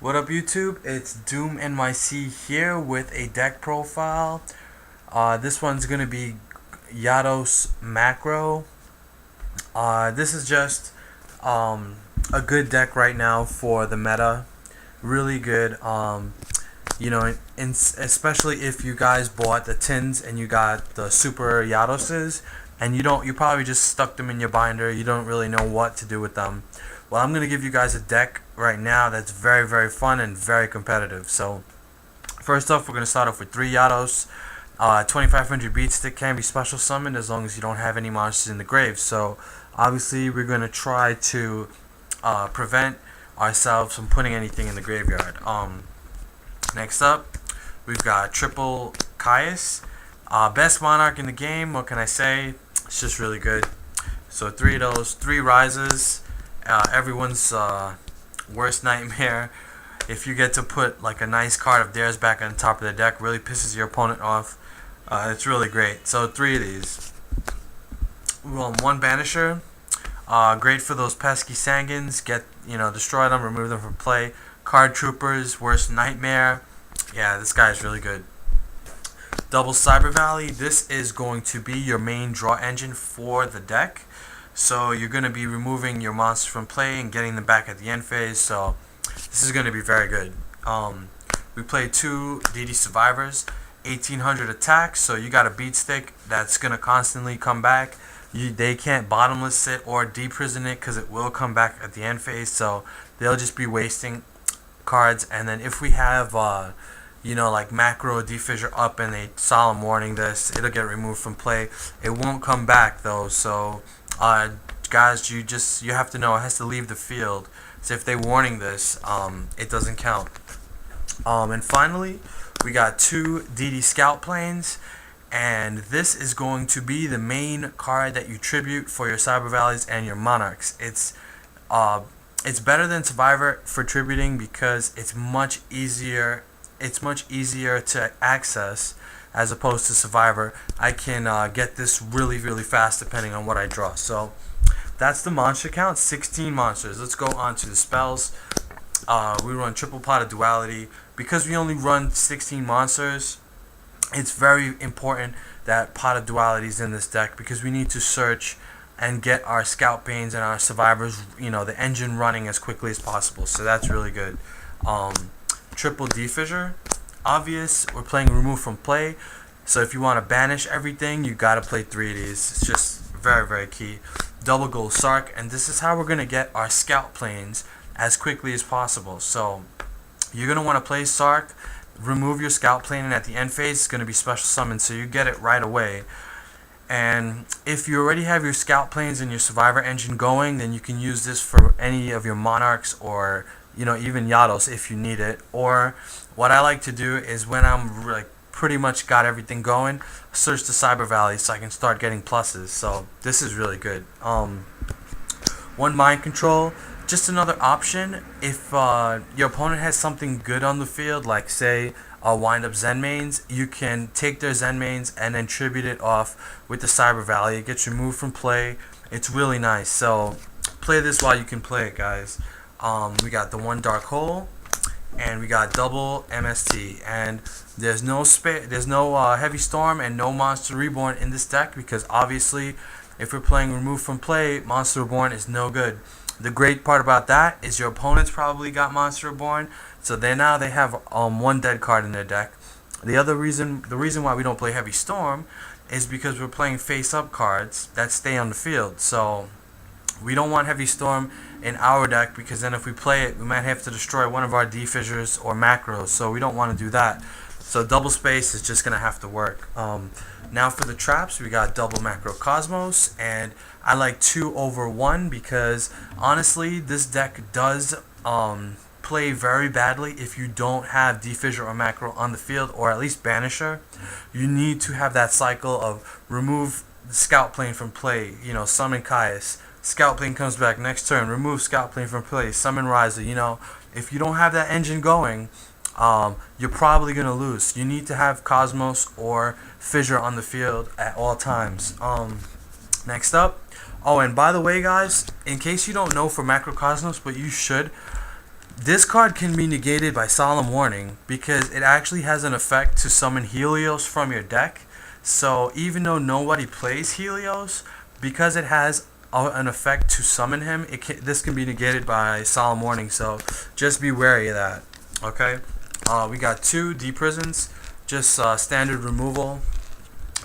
What up YouTube? It's Doomnyc here with a deck profile. This one's going to be Eatos macro. This is just a good deck right now for the meta. Really good. Especially if you guys bought the tins and you got the super Eatoses and you probably just stuck them in your binder. You don't really know what to do with them. Well, I'm going to give you guys a deck right now that's very, very fun and very competitive. So, first off, we're going to start off with 3 Eatos. 2500 beat stick can be special summoned as long as you don't have any monsters in the grave. So, obviously, we're going to try to prevent ourselves from putting anything in the graveyard. Next up, we've got triple Caius. Best Monarch in the game, what can I say? It's just really good. So 3 of those, 3 rises. Everyone's worst nightmare. If you get to put like a nice card of theirs back on top of the deck, really pisses your opponent off. It's really great. So 3 of these. 1 Banisher. Great for those pesky Sangins. Destroy them, remove them from play. Card Troopers, worst nightmare. Yeah, this guy is really good. Double Cyber Valley. This is going to be your main draw engine for the deck. So you're going to be removing your monsters from play and getting them back at the end phase. So this is going to be very good. We played 2 DD Survivors, 1800 attack. So you got a beat stick that's going to constantly come back. They can't bottomless sit or deprison it because it will come back at the end phase. So they'll just be wasting cards. And then if we have like macro defissure up and a solemn warning this, it'll get removed from play. It won't come back though. So guys, you have to know it has to leave the field. So if they warning this, it doesn't count. And finally, we got 2 DD Scout Planes, and this is going to be the main card that you tribute for your Cyber Valleys and your Monarchs. It's better than Survivor for tributing because it's much easier. It's much easier to access as opposed to Survivor. I can get this really, really fast depending on what I draw. So that's the monster count, 16 monsters. Let's go on to the spells. We run triple pot of duality. Because we only run 16 monsters, it's very important that pot of duality is in this deck because we need to search and get our Scout Pains and our Survivors, the engine running as quickly as possible. So that's really good. Triple defissure. Obvious, we're playing remove from play, so if you want to banish everything, you gotta play 3 of these. It's just very, very key. Double gold Sark, and this is how we're gonna get our Scout Planes as quickly as possible. So you're gonna want to play Sark, remove your Scout Plane, and at the end phase it's gonna be special summoned, so you get it right away. And if you already have your Scout Planes and your Survivor engine going, then you can use this for any of your Monarchs or even Eatos if you need it. Or what I like to do is when I'm pretty much got everything going, search the Cyber Valley so I can start getting pluses. So this is really good. 1 Mind Control, just another option if your opponent has something good on the field, like say wind up Zen mains. You can take their Zen mains and then tribute it off with the Cyber Valley. It gets removed from play. It's really nice. So play this while you can play it, guys. We got the 1 Dark Hole, and we got double MST, and there's no Heavy Storm and no Monster Reborn in this deck because obviously if we're playing remove from play, Monster Reborn is no good. The great part about that is your opponent's probably got Monster Reborn, so they have 1 dead card in their deck. The reason why we don't play Heavy Storm is because we're playing face up cards that stay on the field. So we don't want Heavy Storm in our deck because then if we play it, we might have to destroy one of our defissures or macros. So we don't want to do that. So double space is just going to have to work. Now for the traps, we got double Macro Cosmos, and I like 2 over 1 because honestly, this deck does play very badly if you don't have defissure or macro on the field, or at least banisher. You need to have that cycle of remove the Scout Plane from play, summon Caius. Scout Plane comes back next turn, remove Scout Plane from play, summon Riser. If you don't have that engine going, you're probably going to lose. You need to have Cosmos or Fissure on the field at all times. Next up, and by the way guys, in case you don't know for Macrocosmos, but you should, This card can be negated by Solemn Warning because it actually has an effect to summon Helios from your deck. So even though nobody plays Helios, because it has an effect to summon him, this can be negated by Solemn Warning. So just be wary of that. Okay. We got 2 Deep Prisons, just standard removal.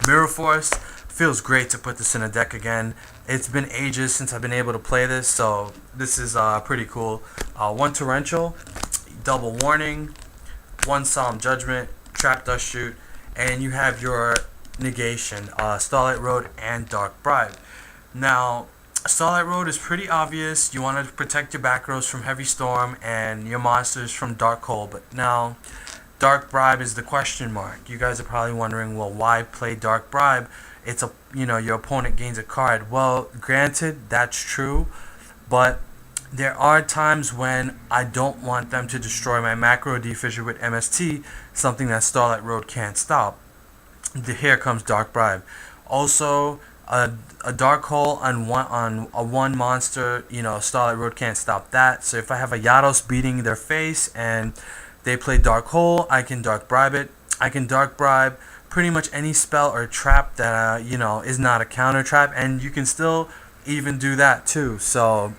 Mirror Force, feels great to put this in a deck again. It's been ages since I've been able to play this, so this is pretty cool. 1 Torrential, Double Warning, 1 Solemn Judgment, Trap Dust Shoot, and you have your negation, Starlight Road and Dark Bribe. Now, Starlight Road is pretty obvious. You want to protect your back rows from Heavy Storm and your monsters from Dark Hole, but now Dark Bribe is the question mark. You guys are probably wondering, well, why play Dark Bribe? It's your opponent gains a card. Well, granted, that's true, but there are times when I don't want them to destroy my macro D-Fissure with MST, something that Starlight Road can't stop. Here comes Dark Bribe. Also, a Dark Hole on a one monster, Starlight Road can't stop that. So if I have a Eatos beating their face and they play Dark Hole, I can Dark Bribe it. I can Dark Bribe pretty much any spell or trap that is not a counter trap, and you can still even do that too. So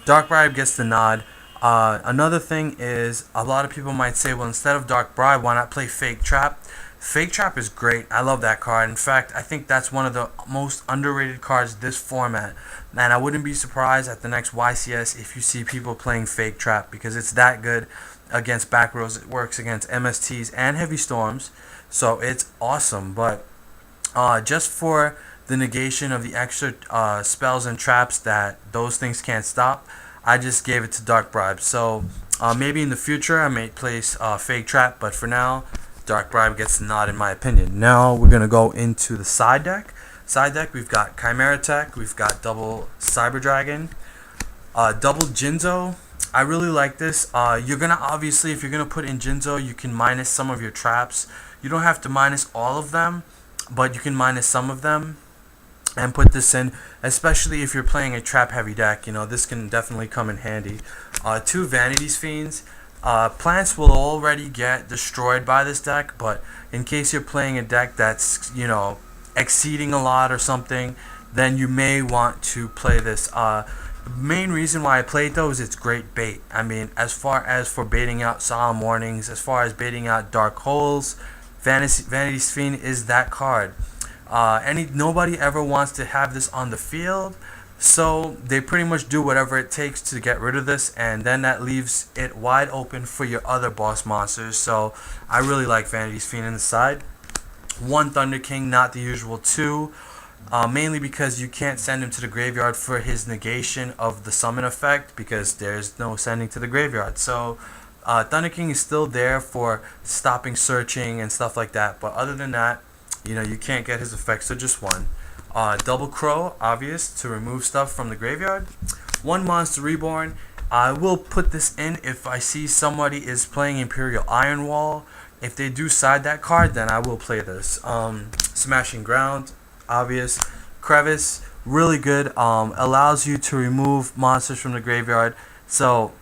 Dark Bribe gets the nod. Another thing is, a lot of people might say, well, instead of Dark Bribe, why not play Fake Trap? Fake Trap is great. I love that card. In fact, I think that's one of the most underrated cards this format. And I wouldn't be surprised at the next YCS if you see people playing Fake Trap, because it's that good against back rows. It works against MSTs and Heavy Storms, so it's awesome. But just for the negation of the extra spells and traps that those things can't stop, I just gave it to Dark Bribe. So maybe in the future I may place Fake Trap, but for now, Dark Bribe gets the nod in my opinion. Now we're going to go into the side deck. Side deck, we've got Chimera Tech, we've got double Cyber Dragon, double Jinzo. I really like this. You're going to, obviously, if you're going to put in Jinzo, you can minus some of your traps. You don't have to minus all of them, but you can minus some of them and put this in, especially if you're playing a trap heavy deck. This can definitely come in handy. 2 Vanity's Fiends. Plants will already get destroyed by this deck, but in case you're playing a deck that's, exceeding a lot or something, then you may want to play this. The main reason why I play it, though, is it's great bait. I mean, as far as for baiting out Solemn Warnings, as far as baiting out Dark Holes, Vanity's Fiend is that card. Nobody ever wants to have this on the field, so they pretty much do whatever it takes to get rid of this, and then that leaves it wide open for your other boss monsters. So I really like Vanity's Fiend in the side. 1 Thunder King, not the usual 2, mainly because you can't send him to the graveyard for his negation of the summon effect, because there's no sending to the graveyard. So Thunder King is still there for stopping searching and stuff like that, but other than that, you can't get his effect, so just 1. Double Crow, obvious, to remove stuff from the graveyard. 1 Monster Reborn. I will put this in if I see somebody is playing Imperial Iron Wall. If they do side that card, then I will play this. Smashing Ground, obvious. Crevice, really good. Allows you to remove monsters from the graveyard. So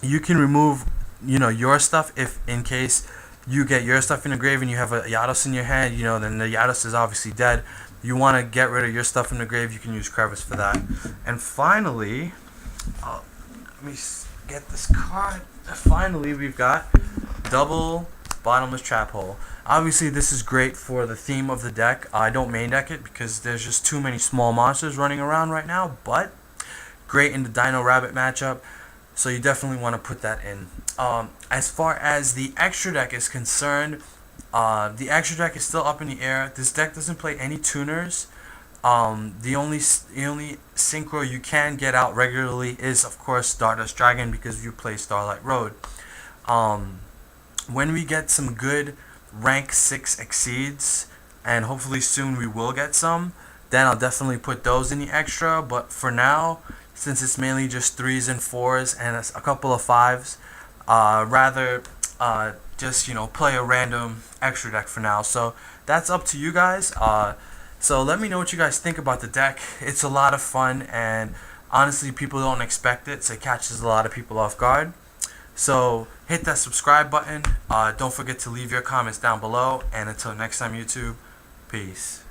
you can remove, your stuff if in case you get your stuff in the grave and you have a Eatos in your hand, then the Eatos is obviously dead. You want to get rid of your stuff in the grave, you can use Crevice for that. And finally, let me get this card. Finally, we've got double Bottomless Trap Hole. Obviously, this is great for the theme of the deck. I don't main deck it because there's just too many small monsters running around right now, but great in the Dino Rabbit matchup, so you definitely want to put that in. As far as the extra deck is concerned, the extra deck is still up in the air. This deck doesn't play any tuners. The only synchro you can get out regularly is, of course, Stardust Dragon, because you play Starlight Road. When we get some good rank 6 exceeds, and hopefully soon we will get some, then I'll definitely put those in the extra. But for now, since it's mainly just 3s and 4s and a couple of 5s, rather just play a random extra deck for now. So that's up to you guys. So let me know what you guys think about the deck. It's a lot of fun, and honestly, people don't expect it, so it catches a lot of people off guard. So hit that subscribe button. Don't forget to leave your comments down below. And until next time, YouTube, peace.